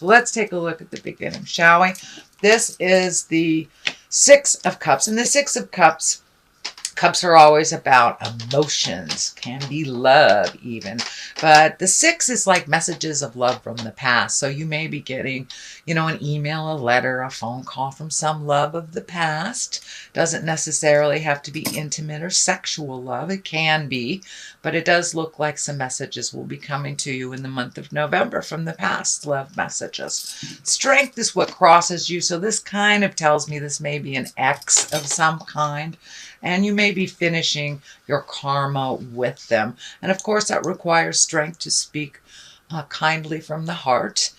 So let's take a look at the beginning, shall we? This is the Six of Cups. And the Six of Cups, cups are always about emotions, can be love even. But the six is like messages of love from the past. So you may be getting, an email, a letter, a phone call from some love of the past. Doesn't necessarily have to be intimate or sexual love. It can be, but it does look like some messages will be coming to you in the month of November from the past, love messages. Strength is what crosses you. So this kind of tells me this may be an ex of some kind. And you may be finishing your karma with them. And of course, that requires strength to speak kindly from the heart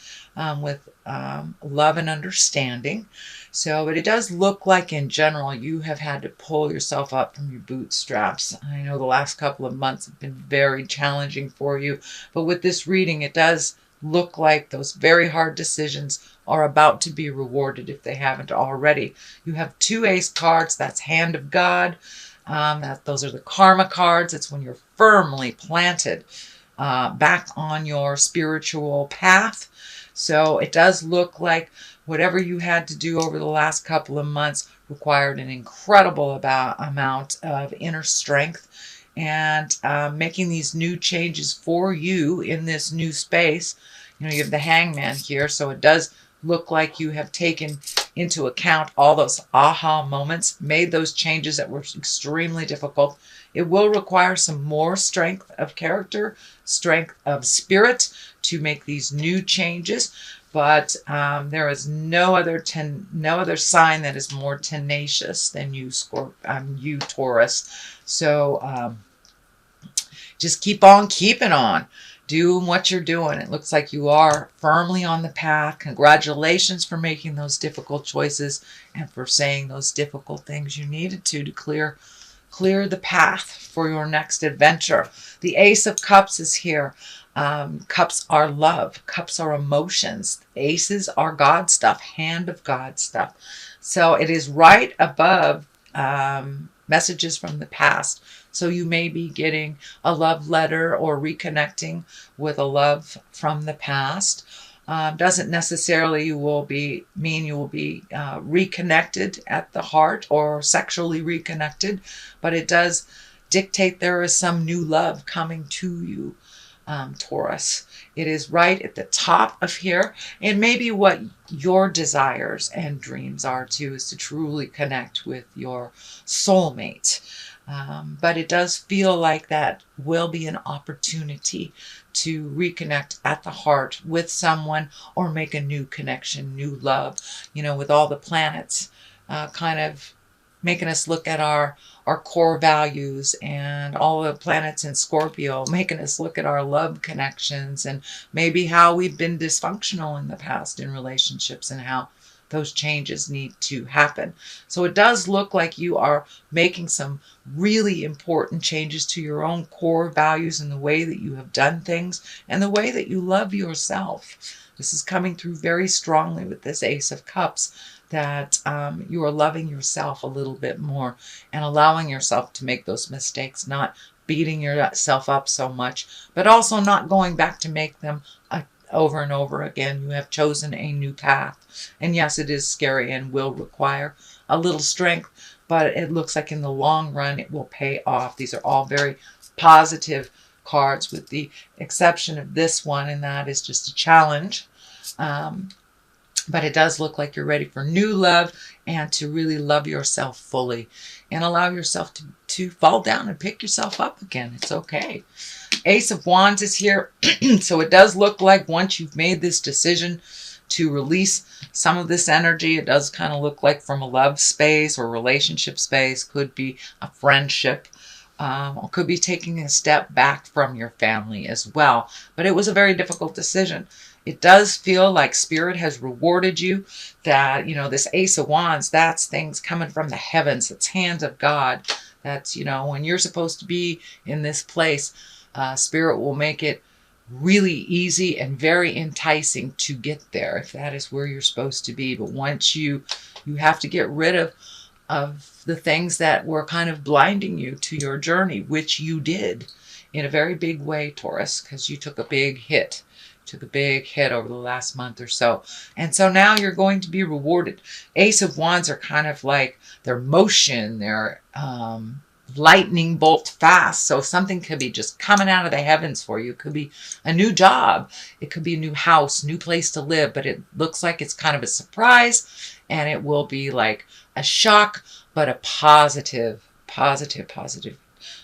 with love and understanding. So, but it does look like in general, you have had to pull yourself up from your bootstraps. I know the last couple of months have been very challenging for you. But with this reading, it does look like those very hard decisions are about to be rewarded if they haven't already. You have two ace cards. That's hand of God. Those are the karma cards. It's when you're firmly planted back on your spiritual path. So it does look like whatever you had to do over the last couple of months required an incredible amount of inner strength. And making these new changes for you in this new space. You have the Hangman here, so it does look like you have taken into account all those aha moments, made those changes that were extremely difficult. It will require some more strength of character, strength of spirit to make these new changes. But there is no other sign that is more tenacious than you, Taurus. So just keep on keeping on. Doing what you're doing. It looks like you are firmly on the path. Congratulations for making those difficult choices and for saying those difficult things you needed to clear the path for your next adventure. The Ace of Cups is here. Cups are love. Cups are emotions. Aces are God stuff, hand of God stuff. So it is right above messages from the past. So you may be getting a love letter or reconnecting with a love from the past. Doesn't necessarily mean you will be reconnected at the heart or sexually reconnected, but it does dictate there is some new love coming to you, Taurus. It is right at the top of here. And maybe what your desires and dreams are too is to truly connect with your soulmate. But it does feel like that will be an opportunity to reconnect at the heart with someone or make a new connection, new love, with all the planets kind of making us look at our core values, and all the planets in Scorpio making us look at our love connections and maybe how we've been dysfunctional in the past in relationships and how those changes need to happen. So it does look like you are making some really important changes to your own core values and the way that you have done things and the way that you love yourself. This is coming through very strongly with this Ace of Cups, that you are loving yourself a little bit more and allowing yourself to make those mistakes, not beating yourself up so much, but also not going back to make them over and over again. You have chosen a new path. And yes, it is scary and will require a little strength, but it looks like in the long run it will pay off. These are all very positive cards with the exception of this one, and that is just a challenge. But it does look like you're ready for new love and to really love yourself fully and allow yourself to fall down and pick yourself up again. It's okay. Ace of Wands is here. So it does look like once you've made this decision to release some of this energy, it does kind of look like from a love space or relationship space, could be a friendship, or could be taking a step back from your family as well. But it was a very difficult decision. It does feel like Spirit has rewarded you, that, this Ace of Wands, that's things coming from the heavens. It's hands of God. That's, when you're supposed to be in this place, Spirit will make it really easy and very enticing to get there if that is where you're supposed to be. But once you have to get rid of the things that were kind of blinding you to your journey, which you did in a very big way, Taurus, because you took a big hit. took a big hit over the last month or so. And so now you're going to be rewarded. Ace of Wands are kind of like their motion, their lightning bolt fast. So something could be just coming out of the heavens for you. It could be a new job. It could be a new house, new place to live. But it looks like it's kind of a surprise. And it will be like a shock, but a positive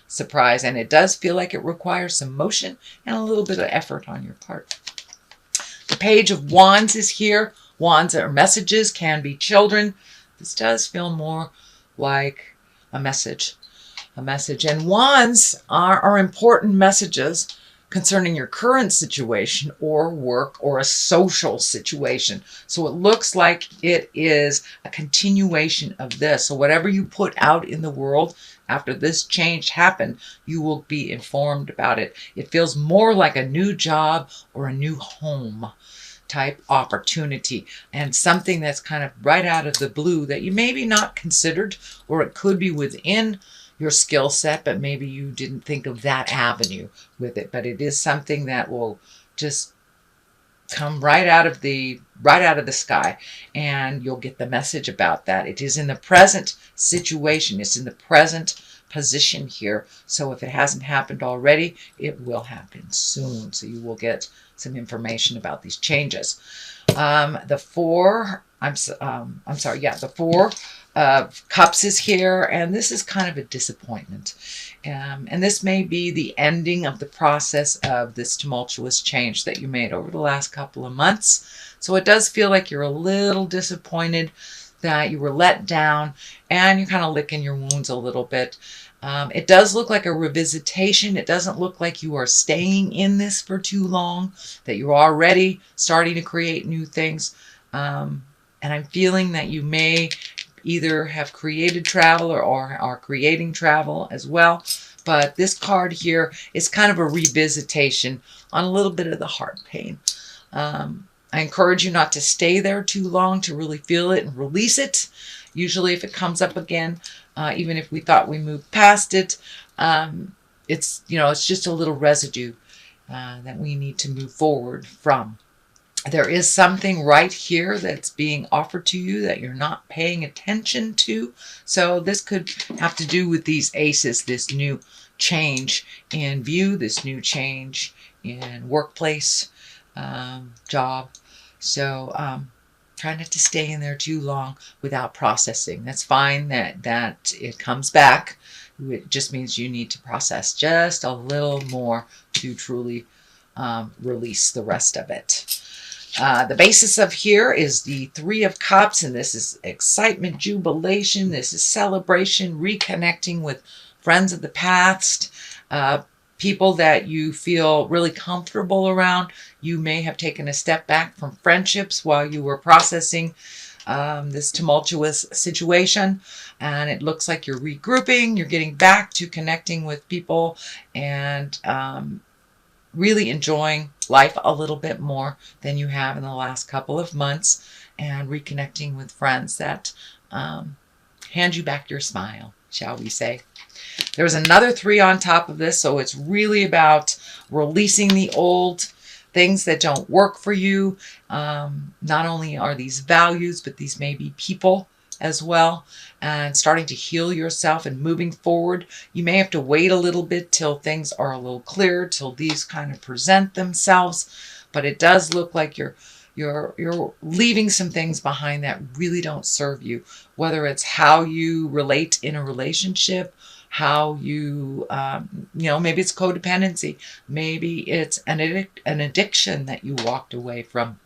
surprise. And it does feel like it requires some motion and a little bit of effort on your part. The Page of Wands is here. Wands are messages, can be children. This does feel more like a message. And wands are important messages concerning your current situation or work or a social situation. So it looks like it is a continuation of this. So whatever you put out in the world after this change happened, you will be informed about it. It feels more like a new job or a new home type opportunity, and something that's kind of right out of the blue that you maybe not considered, or it could be within your skill set, but maybe you didn't think of that avenue with it. But it is something that will just come right out of the sky, and you'll get the message about that. It is in the present situation. It's in the present position here. So if it hasn't happened already, it will happen soon. So you will get some information about these changes. The Four of Cups is here, and this is kind of a disappointment. And this may be the ending of the process of this tumultuous change that you made over the last couple of months. So it does feel like you're a little disappointed that you were let down, and you're kind of licking your wounds a little bit. It does look like a revisitation. It doesn't look like you are staying in this for too long, that you're already starting to create new things. And I'm feeling that you may either have created travel or are creating travel as well. But this card here is kind of a revisitation on a little bit of the heart pain. I encourage you not to stay there too long, to really feel it and release it. Usually if it comes up again, even if we thought we moved past it, it's just a little residue that we need to move forward from. There is something right here that's being offered to you that you're not paying attention to. So this could have to do with these aces, this new change in view, this new change in workplace, job. So try not to stay in there too long without processing. That's fine that it comes back. It just means you need to process just a little more to truly release the rest of it. The basis of here is the Three of Cups, and this is excitement, jubilation. This is celebration, reconnecting with friends of the past, people that you feel really comfortable around. You may have taken a step back from friendships while you were processing this tumultuous situation, and it looks like you're regrouping. You're getting back to connecting with people and really enjoying life a little bit more than you have in the last couple of months, and reconnecting with friends that hand you back your smile, shall we say. There's another 3 on top of this, so it's really about releasing the old things that don't work for you. Not only are these values, but these may be people as well, and starting to heal yourself and moving forward. You may have to wait a little bit till things are a little clearer, till these kind of present themselves, but it does look like you're leaving some things behind that really don't serve you, whether it's how you relate in a relationship, how you, maybe it's codependency, maybe it's an addiction that you walked away from.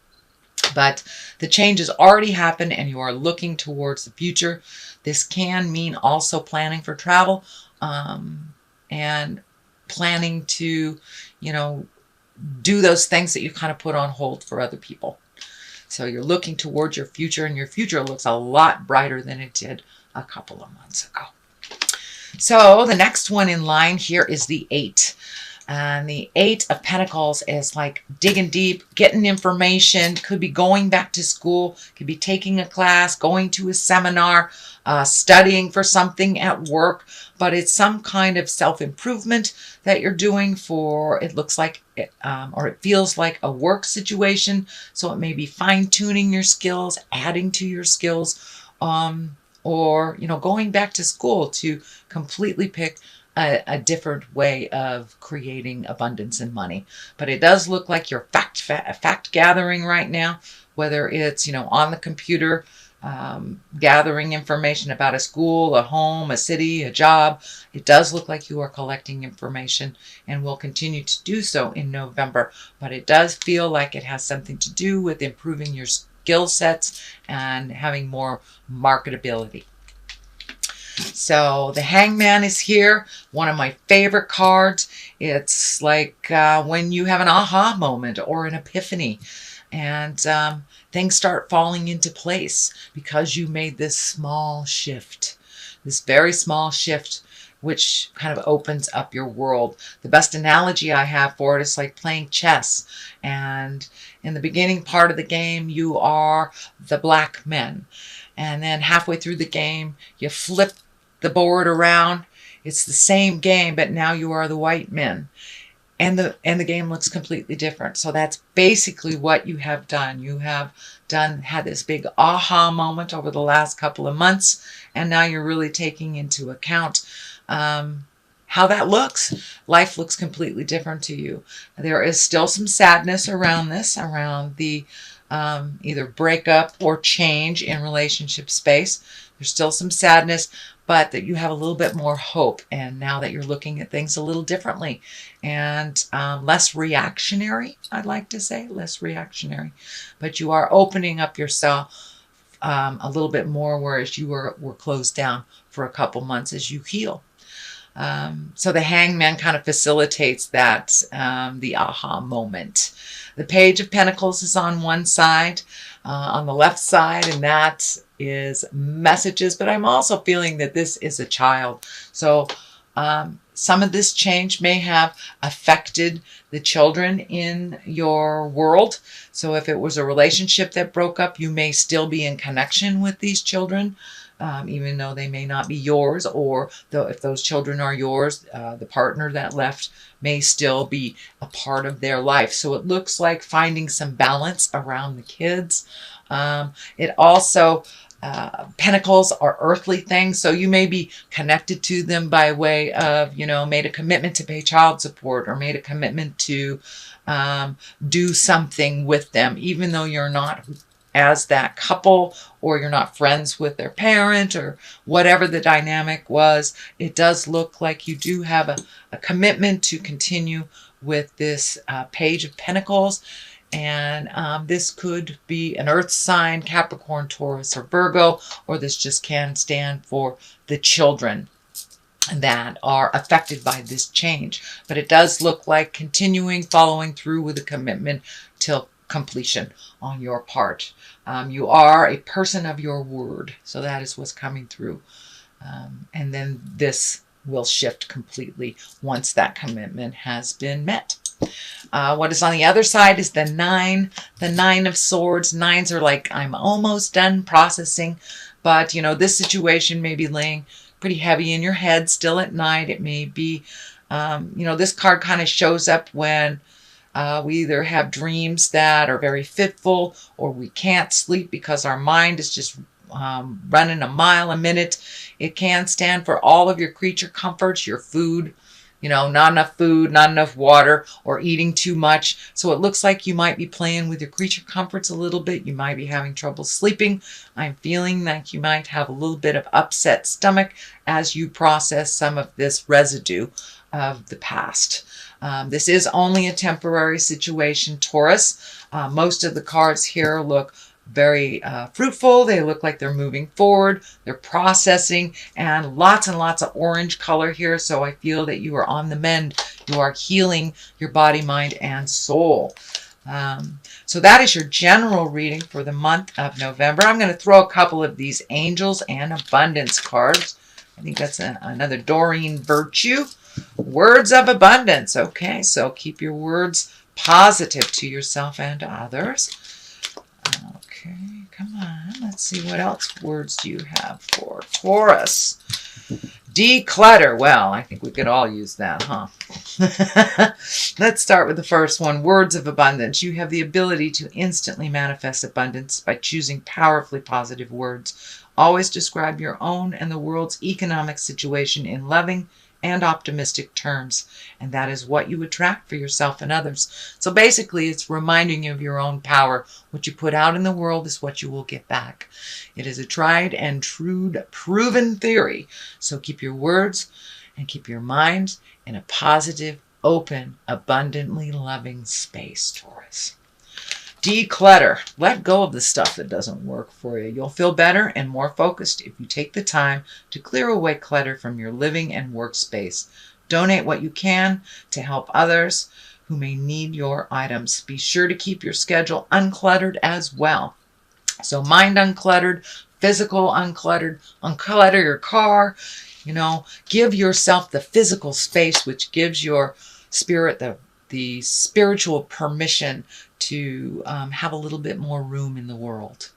But the change has already happened, and you are looking towards the future. This can mean also planning for travel, and planning to, do those things that you kind of put on hold for other people. So you're looking towards your future, and your future looks a lot brighter than it did a couple of months ago. So the next one in line here is the 8 And the Eight of Pentacles is like digging deep, getting information, could be going back to school, could be taking a class, going to a seminar, studying for something at work, but it's some kind of self-improvement that you're doing for, it looks like, or it feels like a work situation. So it may be fine-tuning your skills, adding to your skills, or, going back to school to completely pick a different way of creating abundance and money. But it does look like you're fact gathering right now, whether it's, on the computer, gathering information about a school, a home, a city, a job. It does look like you are collecting information and will continue to do so in November. But it does feel like it has something to do with improving your skill sets and having more marketability. So the Hangman is here, one of my favorite cards. It's like when you have an aha moment or an epiphany, and things start falling into place because you made this small shift, this very small shift, which kind of opens up your world. The best analogy I have for it is like playing chess. And in the beginning part of the game, you are the black men. And then halfway through the game, you flip the board around. It's the same game, but now you are the white men. And the game looks completely different. So that's basically what you have done. You have had this big aha moment over the last couple of months, and now you're really taking into account how that looks. Life looks completely different to you. There is still some sadness around this, around the either breakup or change in relationship space. There's still some sadness, but that you have a little bit more hope. And now that you're looking at things a little differently and less reactionary, I'd like to say, less reactionary. But you are opening up yourself a little bit more, whereas you were closed down for a couple months as you heal. So the Hangman kind of facilitates that, the aha moment. The Page of Pentacles is on one side, on the left side, and that is messages. But I'm also feeling that this is a child. So some of this change may have affected the children in your world. So if it was a relationship that broke up, you may still be in connection with these children. Even though they may not be yours, or if those children are yours, the partner that left may still be a part of their life. So it looks like finding some balance around the kids. It also, pentacles are earthly things, so you may be connected to them by way of, made a commitment to pay child support, or made a commitment to do something with them, even though you're not as that couple, or you're not friends with their parent, or whatever the dynamic was. It does look like you do have a commitment to continue with this Page of Pentacles. And this could be an earth sign, Capricorn, Taurus, or Virgo, or this just can stand for the children that are affected by this change. But it does look like continuing, following through with a commitment till completion on your part. You are a person of your word, so that is what's coming through. And then this will shift completely once that commitment has been met. What is on the other side is the Nine of Swords. Nines are like, I'm almost done processing, but this situation may be laying pretty heavy in your head still at night. It may be, this card kind of shows up when we either have dreams that are very fitful, or we can't sleep because our mind is just running a mile a minute. It can stand for all of your creature comforts, your food, not enough food, not enough water, or eating too much. So it looks like you might be playing with your creature comforts a little bit. You might be having trouble sleeping. I'm feeling like you might have a little bit of upset stomach as you process some of this residue of the past. This is only a temporary situation, Taurus. Most of the cards here look very fruitful. They look like they're moving forward. They're processing, and lots of orange color here. So I feel that you are on the mend. You are healing your body, mind, and soul. So that is your general reading for the month of November. I'm going to throw a couple of these angels and abundance cards. I think that's another Doreen Virtue. Words of abundance. Okay, so keep your words positive to yourself and to others. Okay, come on. Let's see, what else words do you have for Taurus? Declutter. Well, I think we could all use that, huh? Let's start with the first one. Words of abundance. You have the ability to instantly manifest abundance by choosing powerfully positive words. Always describe your own and the world's economic situation in loving and optimistic terms, and that is what you attract for yourself and others. So basically, it's reminding you of your own power. What you put out in the world is what you will get back. It is a tried and true proven theory. So keep your words and keep your mind in a positive, open, abundantly loving space, Taurus. Declutter. Let go of the stuff that doesn't work for you. You'll feel better and more focused if you take the time to clear away clutter from your living and workspace. Donate what you can to help others who may need your items. Be sure to keep your schedule uncluttered as well. So mind uncluttered, physical uncluttered, unclutter your car. Give yourself the physical space, which gives your spirit the spiritual permission to have a little bit more room in the world.